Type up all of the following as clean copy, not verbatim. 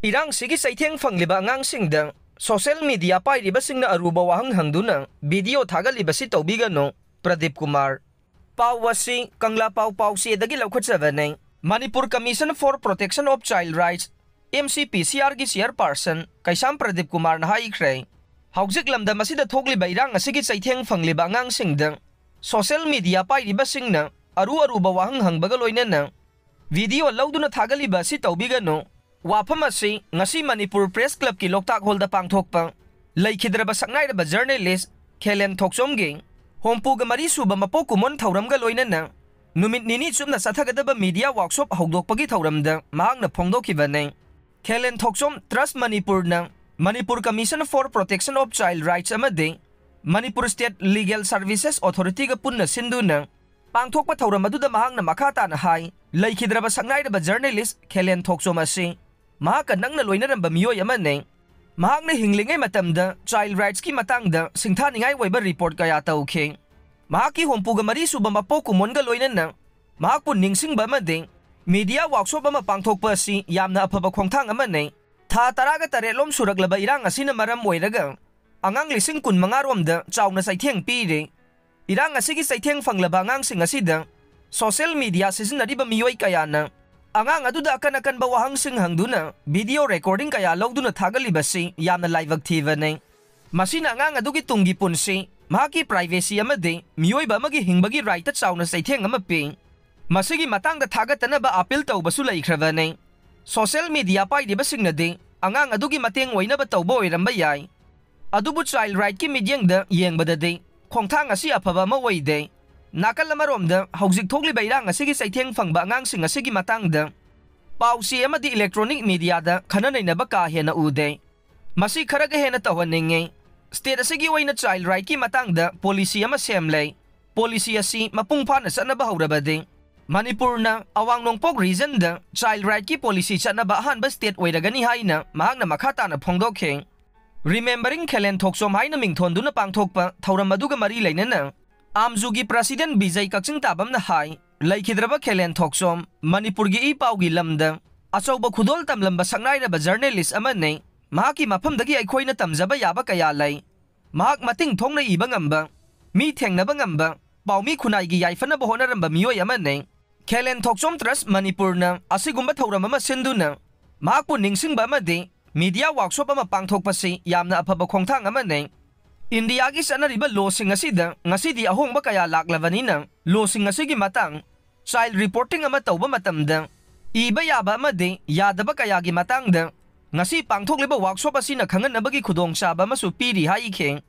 Irang sigi saitheng fangliba angangsingda social media pairibasingna aruba wahang hangduna video thagalibasi tawbigano Pradeep Kumar. Pawasi Kangla Pawsi dagi laukhajabane Manipur Commission for Protection of Child Rights MCPCR gi chairperson Kaisam Pradeep Kumar na haikre. Haujik lamda masida thogliba irang asigi saitheng fangliba angangsingda social media pairibasingna aruba wahang hangbaga loinana video lauduna thagalibasi tawbigano Wafam asi ngasi Manipur Press Club ki Loktak Hall da pangthokpa laikhidraba saknairaba journalist Khelen Thokchomgi hompuga mari suba mapo kumon thauramga loinana numit nini chumna sathagadaba media workshop hogdokpagi thauramda mahakna phongdokhibane. Khelen Thokchom Trust Manipur na Manipur Commission for Protection of Child Rights amade Manipur State Legal Services Authority ga punna sinduna pangthokpa thauramadu mahakna makhata na hai laikhidraba saknairaba journalist Khelen Thokchom asi Mahaka nang na loinaramba miyoy amane mahak na hinglingay matamda child rights ki matangda singthaningay waiba report kaya tawke mahaki hompuga mari suba mapo kumon ga loinan na mahak pun ningsing ba made media workshop ama pangthokpa si yamna afaba khongthang amane tha taraga tarelom suraglaba irang asina maram oiraga angang lising kun mangaromda chawna saitheng pire irang asigi saitheng fanglaba angang sing asida social media sisinariba miyoy kaya na Angang aduda akan bawahang singhangduna video recording kaya lawduna thagalibasi yamna live active masina angang adugi tunggi punsi mahaki privacy amade miyoy ba magi hingbagi right at sauna saitheng amapi masigi matangda thagatana ba appeal tawbasu laikhrabane social media paidibasingna de angang adugi mateng oina ba tawba oiramba yai adubu child right ki midyangda yengbada de khongthang asi afaba ma oide Nakal lamaromda haujik thokliba irang asigi saitheng fangba angangsing asigi matangda pawsi amadi electronic media da khananainaba ka hena ude masi kharaga hena tawhaninge state asigi oina child right ki matangda policy ama semlei policy asi mapungphana sanaba haurabade Manipur na awang nongpok region da child right ki policy chanaba hanba state oiragani haina mahakna makhata na phongdokhe remembering Khelen Thokchom haina mingthonduna pangthokpa thauram mari lainana Amzugi President Bijay Kakching Tabam na hai laikhidraba Khelen Thokchom Manipur gi ipawgi lamda achauba khudol tamlamba saknairaba journalist amane mahaki mafamdagi aikhoina tamjaba yaba kaya lai mahak mating thongna iba ngamba mi thengnaba ngamba pawmi khunai gi yaifana bahonaramba miyoy amane Khelen Thokchom Trust Manipur na asigumba thauram ama sinduna mahakpu ningsingba amade media workshop ama pangthokpasi yamna afaba khongthang amane India gi sanariba losing asida ngasidi ahongba kaya laklabanina losing asigi matang child reporting ama tawba matamda iba yaba amade yadaba kaya gi matangda ngasi pangthokliba workshop asina khanganabagi khudongchaba masu piri haikhe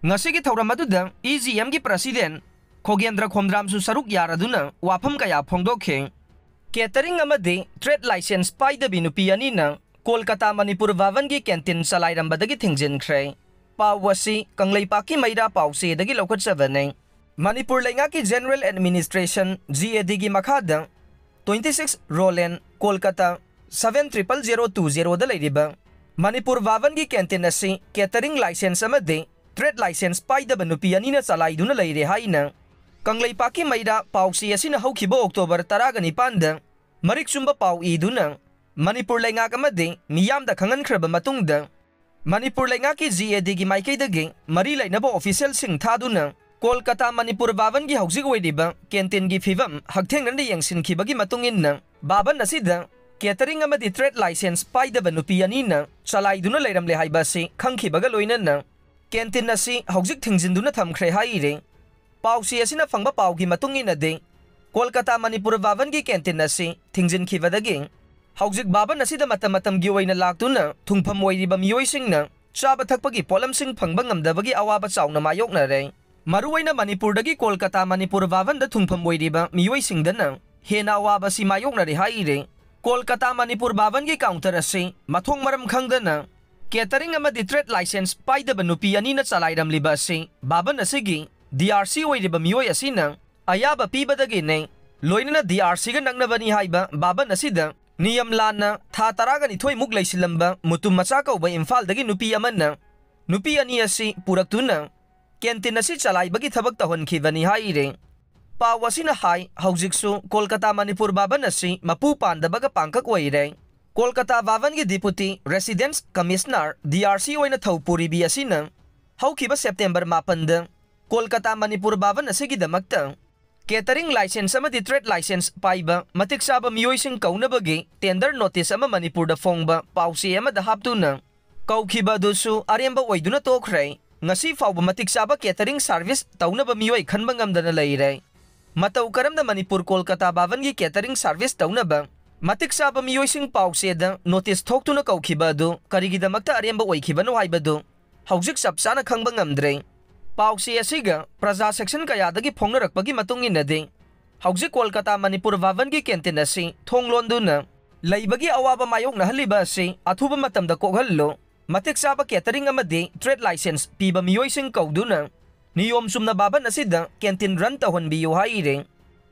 ngasigi thauram aduda EGM gi president Khogendra Khomdram su saruk yaraduna wafam kaya phongdokhe catering amade trade license paida binupi anina Kolkata Manipur Vavan gi canteen salairambadagi thingjinkre Pawasi Kanglaipaki Maida Pawsi dagi laukhajabane Manipur Laingaki General Administration GAD gi makhada 26 Roland Kolkata 700020 da leiriba Manipur Vavan gi canteen asi catering license amade trade license paida banupi anina chalaiduna leire haina Kanglaipaki Maida Pawsi asina haukiba October 19 da marik sumba paw iduna Manipur Laingak amade miyamda khangankraba matungda Manipur Laingaki GAD gi maikaidagi mari lainaba official sing thaduna Kolkata Manipur Vavan gi haujik oiriba canteen gi phibam hakthengna yengsinkibagi matungin baban asida catering amadi trade license paidaba nupi anina chalaiduna leiramle haibasi khangkhibaga loinana canteen asi haujik thingjinduna thamkhre haire pawsi asina phangba pawgi matungin ade Kolkata Manipur Vavan gi canteen asi thingjinkibadagi Haujik baban asida matam gi oina laktuna thungpham oiriba miyoisingna chaba thakpagi polamsing phangba ngamdabagi awaba chawna mayokna re maruwaina Manipur dagi Kolkata Manipur Vavan da thungpham oiriba miyoisingdana hena awaba si mayokna re haire Kolkata Manipur Vavan gi counter asi mathong maram khangdana catering amadi trade license paidaba nupi anina chalairamliba asi baban asigi DRC oiriba miyoy asina ayaba pibadagi ne loinana DRC ga nangnabani haiba baban asida Niyam lana tha taraga ni thoi muk laisilamba mutum macha kauba Imphal dagi nupi amana nupi ani asi puraktuna canteen asi chalaibagi thabak tahonkhibani haire pawasina hai haujiksu Kolkata Manipur baban asi mapu pandabaga pangkak oire Kolkata Bhavan gi Deputy Residence Commissioner DRC oina Thaupuribi asina haukiba September 8 da Kolkata Manipur Bhavan asigi damakta catering license amadi trade license paiba matik saba miyoising kaunabagi tender notice ama Manipur da fongba pausi ama da haptuna kaukiba dusu aremba oiduna tokhrei ngasi fauba matik saba catering service taunaba miyoi khanba ngamdana leire matau karamda Manipur Kolkata Bhavan gi catering service taunaba matik saba miyoising pause da notice thoktuna kaukiba du karigidamakta aremba oikibano haibadu haujik sapsana khangba ngamdre pause asiga praja section kayadagi phongnarakpagi matung inade haujik Kolkata Manipur Bhavan gi canteen asi thonglonduna leibagi awaba mayokna haliba asi athuba matamda kokhallo matik saba catering amadi trade license piba miyoising kauduna niyom sumna Bhavan asida canteen run tahonbiyo haire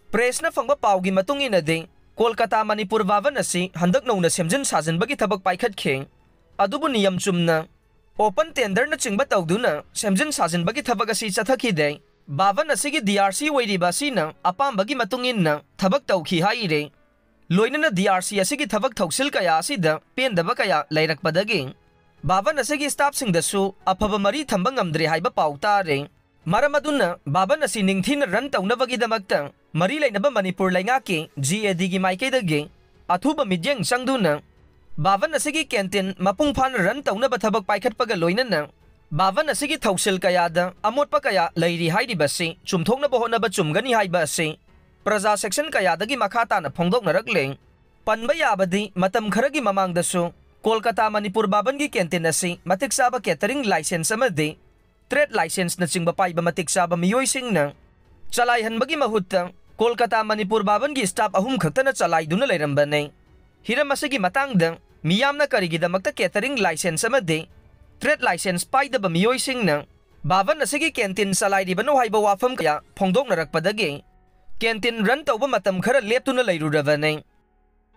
press na phangba pawgi matung inade Kolkata Manipur Bhavan asi handak nauna semjin sajanbagi thabak paikhatke adubu niyam sumna open tender na chingba tawduna semjin sajanbagi thabak asi chathakide Bhavan asigi DRC wairiba sina apambagi matungin na thabak tawki haire loinana DRC asigi thabak thoksil kaya asida pendaba kaya lairakpadagi Bhavan asigi staff singdasu afaba mari thamba ngamdre haiba pautare maramaduna Bhavan asi ningthina run tawnabagi damakta mari lainaba Manipur laingaki GAD gi maikaidagi athuba midyang sangduna Bhavan asigi canteen mapung phan run tawnaba thabak paikhatpaga loinana Bhavan asigi thausil kayada amotpa kaya lairi hairibasi chumthoknaba honaba chumgani haiba asi praja section kayadagi makhata na phongdoknarakle panba yabadi matam kharagi mamangdasu Kolkata Manipur Bhavan gi canteen asi matik saba catering license amadi trade license na chingba paiba matik saba miyoising na chalai hanbagi mahutta Kolkata Manipur Bhavan gi staff ahum khakta na chalai duna leirambane hiram asigi matangda miyamna karigidamakta catering license amadi trade license paidaba miyoising na Bhavan asigi canteen salai ribano haiba wafam kaya phongdoknarakpadagi canteen run tawba matam khara leptuna leirurabane